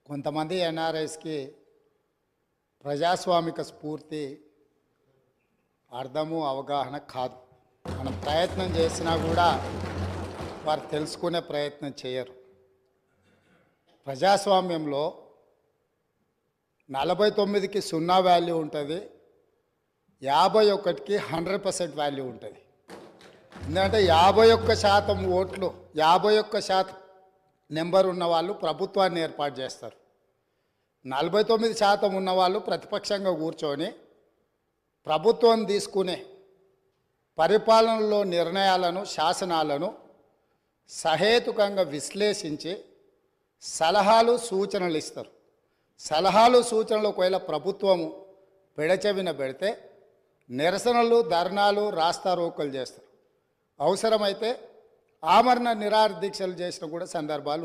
కొంతమంది ఎన్ఆర్ఐస్కి ప్రజాస్వామిక స్ఫూర్తి అర్థము అవగాహన కాదు. మనం ప్రయత్నం చేసినా కూడా వారు తెలుసుకునే ప్రయత్నం చేయరు. ప్రజాస్వామ్యంలో 49కి 0 వాల్యూ ఉంటుంది, 51కి 100% వాల్యూ ఉంటుంది. ఎందుకంటే 51% ఓట్లు, 51% నెంబర్ ఉన్న వాళ్ళు ప్రభుత్వాన్ని ఏర్పాటు చేస్తారు. 49% ఉన్నవాళ్ళు ప్రతిపక్షంగా కూర్చొని ప్రభుత్వం తీసుకునే పరిపాలనలో నిర్ణయాలను, శాసనాలను సహేతుకంగా విశ్లేషించి సలహాలు సూచనలు ఇస్తారు. సలహాలు సూచనలు ఒకవేళ ప్రభుత్వము పెడచెవిన పెడితే నిరసనలు, ధర్నాలు, రాస్తారోకలు చేస్తారు. అవసరమైతే ఆమరణ నిరాహార దీక్షలు చేసిన కూడా సందర్భాలు